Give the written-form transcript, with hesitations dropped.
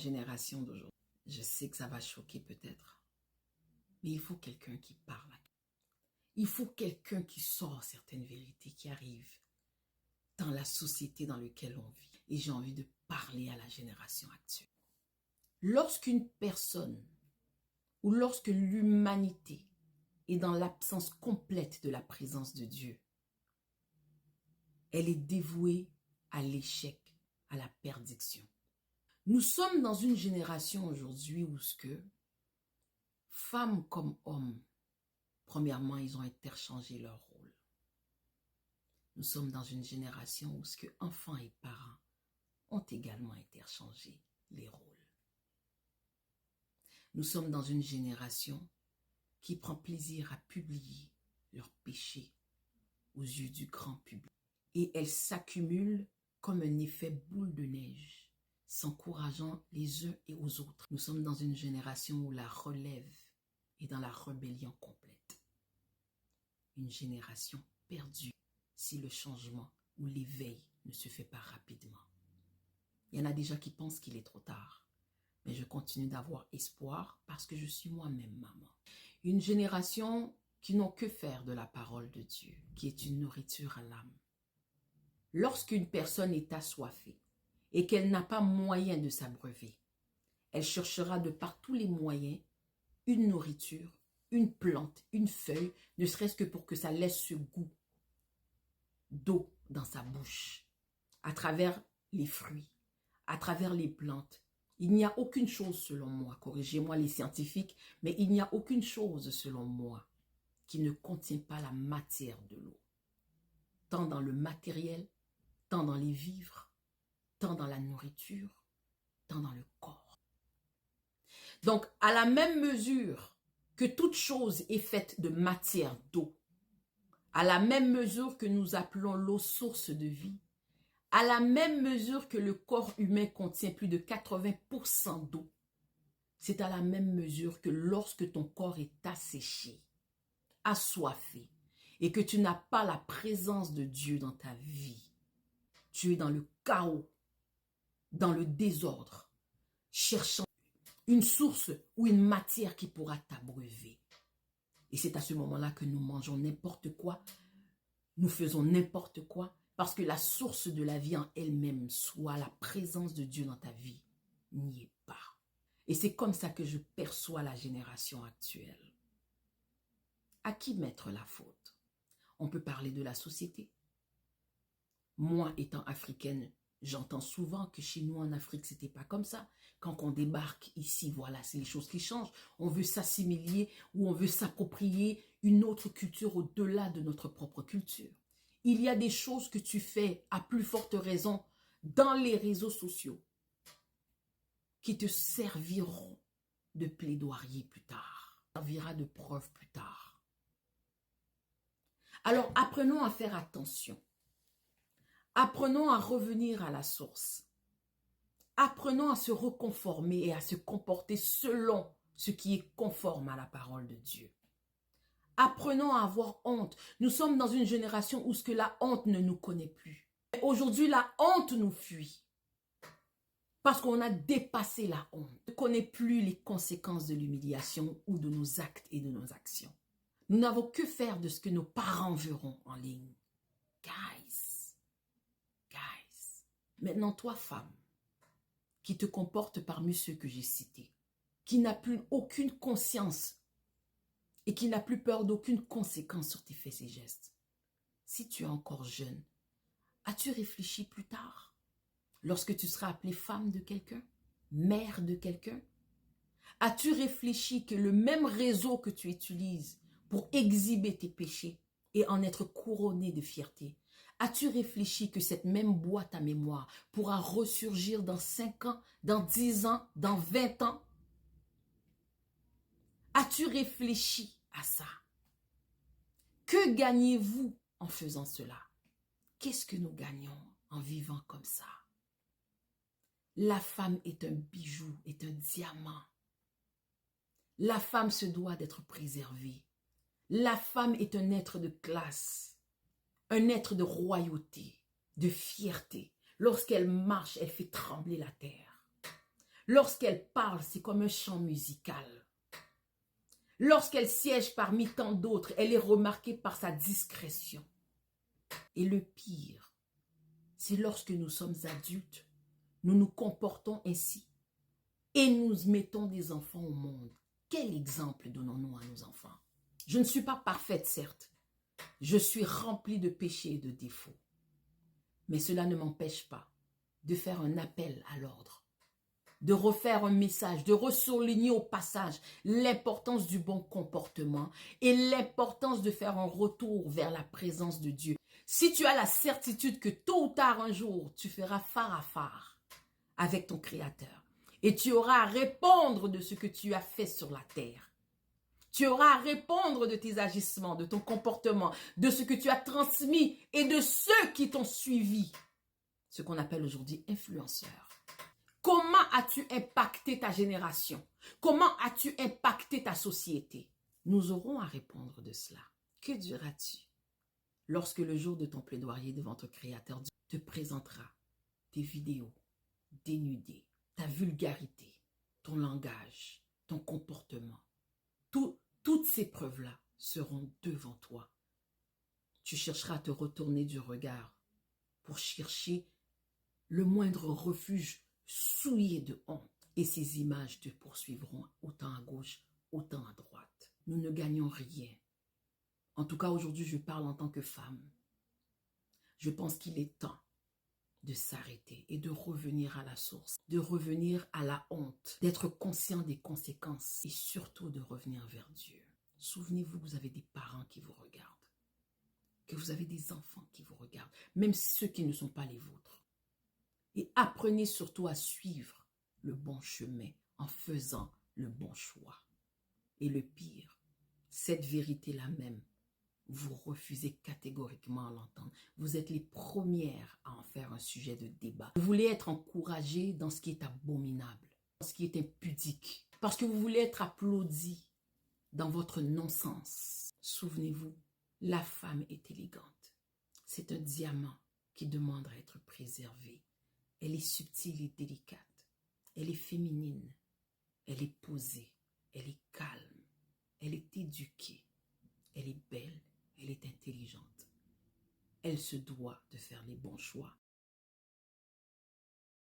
Génération d'aujourd'hui. Je sais que ça va choquer peut-être, mais il faut quelqu'un qui parle. Il faut quelqu'un qui sort certaines vérités qui arrivent dans la société dans laquelle on vit. Et j'ai envie de parler à la génération actuelle. Lorsqu'une personne ou lorsque l'humanité est dans l'absence complète de la présence de Dieu, elle est dévouée à l'échec, à la perdition. Nous sommes dans une génération aujourd'hui où ce que femmes comme hommes, premièrement, ils ont interchangé leur rôle. Nous sommes dans une génération où ce que enfants et parents ont également interchangé les rôles. Nous sommes dans une génération qui prend plaisir à publier leurs péchés aux yeux du grand public. Et elles s'accumulent comme un effet boule de neige, s'encourageant les uns et aux autres. Nous sommes dans une génération où la relève est dans la rébellion complète. Une génération perdue si le changement ou l'éveil ne se fait pas rapidement. Il y en a déjà qui pensent qu'il est trop tard, mais je continue d'avoir espoir parce que je suis moi-même maman. Une génération qui n'ont que faire de la parole de Dieu, qui est une nourriture à l'âme. Lorsqu'une personne est assoiffée et qu'elle n'a pas moyen de s'abreuver, elle cherchera de par tous les moyens une nourriture, une plante, une feuille, ne serait-ce que pour que ça laisse ce goût d'eau dans sa bouche, à travers les fruits, à travers les plantes. Il n'y a aucune chose selon moi, corrigez-moi les scientifiques, mais il n'y a aucune chose selon moi qui ne contient pas la matière de l'eau. Tant dans le matériel, tant dans les vivres, tant dans la nourriture, tant dans le corps. Donc, à la même mesure que toute chose est faite de matière d'eau, à la même mesure que nous appelons l'eau source de vie, à la même mesure que le corps humain contient plus de 80% d'eau, c'est à la même mesure que lorsque ton corps est asséché, assoiffé, et que tu n'as pas la présence de Dieu dans ta vie, tu es dans le chaos, dans le désordre, cherchant une source ou une matière qui pourra t'abreuver. Et c'est à ce moment-là que nous mangeons n'importe quoi, nous faisons n'importe quoi, parce que la source de la vie en elle-même, soit la présence de Dieu dans ta vie, n'y est pas. Et c'est comme ça que je perçois la génération actuelle. À qui mettre la faute? On peut parler de la société. Moi, étant africaine, j'entends souvent que chez nous en Afrique, c'était pas comme ça. Quand on débarque ici, voilà, c'est les choses qui changent. On veut s'assimiler ou on veut s'approprier une autre culture au-delà de notre propre culture. Il y a des choses que tu fais à plus forte raison dans les réseaux sociaux qui te serviront de plaidoyer plus tard, servira de preuve plus tard. Alors, apprenons à faire attention. Apprenons à revenir à la source. Apprenons à se reconformer et à se comporter selon ce qui est conforme à la parole de Dieu. Apprenons à avoir honte. Nous sommes dans une génération où ce que la honte ne nous connaît plus. Aujourd'hui, la honte nous fuit. Parce qu'on a dépassé la honte. On ne connaît plus les conséquences de l'humiliation ou de nos actes et de nos actions. Nous n'avons que faire de ce que nos parents verront en ligne. Guys. Maintenant, toi, femme, qui te comporte parmi ceux que j'ai cités, qui n'a plus aucune conscience et qui n'a plus peur d'aucune conséquence sur tes faits et gestes. Si tu es encore jeune, as-tu réfléchi plus tard, lorsque tu seras appelée femme de quelqu'un, mère de quelqu'un? As-tu réfléchi que le même réseau que tu utilises pour exhiber tes péchés et en être couronné de fierté, as-tu réfléchi que cette même boîte à mémoire pourra ressurgir dans 5 ans, dans 10 ans, dans 20 ans? As-tu réfléchi à ça? Que gagnez-vous en faisant cela? Qu'est-ce que nous gagnons en vivant comme ça? La femme est un bijou, est un diamant. La femme se doit d'être préservée. La femme est un être de classe, un être de royauté, de fierté. Lorsqu'elle marche, elle fait trembler la terre. Lorsqu'elle parle, c'est comme un chant musical. Lorsqu'elle siège parmi tant d'autres, elle est remarquée par sa discrétion. Et le pire, c'est lorsque nous sommes adultes, nous nous comportons ainsi et nous mettons des enfants au monde. Quel exemple donnons-nous à nos enfants? Je ne suis pas parfaite, certes. Je suis remplie de péchés et de défauts. Mais cela ne m'empêche pas de faire un appel à l'ordre, de refaire un message, de ressouligner au passage l'importance du bon comportement et l'importance de faire un retour vers la présence de Dieu. Si tu as la certitude que tôt ou tard un jour, tu feras phare à phare avec ton Créateur et tu auras à répondre de ce que tu as fait sur la terre. Tu auras à répondre de tes agissements, de ton comportement, de ce que tu as transmis et de ceux qui t'ont suivi. Ce qu'on appelle aujourd'hui influenceurs. Comment as-tu impacté ta génération? Comment as-tu impacté ta société? Nous aurons à répondre de cela. Que diras-tu lorsque le jour de ton plaidoyer devant ton Créateur te présentera tes vidéos dénudées, ta vulgarité, ton langage, ton comportement? Toutes ces preuves-là seront devant toi. Tu chercheras à te retourner du regard pour chercher le moindre refuge souillé de honte. Et ces images te poursuivront autant à gauche, autant à droite. Nous ne gagnons rien. En tout cas, aujourd'hui, je parle en tant que femme. Je pense qu'il est temps de s'arrêter et de revenir à la source, de revenir à la honte, d'être conscient des conséquences et surtout de revenir vers Dieu. Souvenez-vous que vous avez des parents qui vous regardent, que vous avez des enfants qui vous regardent, même ceux qui ne sont pas les vôtres. Et apprenez surtout à suivre le bon chemin en faisant le bon choix. Et le pire, cette vérité-là même, vous refusez catégoriquement à l'entendre. Vous êtes les premières à en faire un sujet de débat. Vous voulez être encouragé dans ce qui est abominable, dans ce qui est impudique, parce que vous voulez être applaudi dans votre non-sens. Souvenez-vous, la femme est élégante. C'est un diamant qui demande à être préservé. Elle est subtile et délicate. Elle est féminine. Elle est posée. Elle est calme. Elle est éduquée. Elle est belle. Elle est intelligente. Elle se doit de faire les bons choix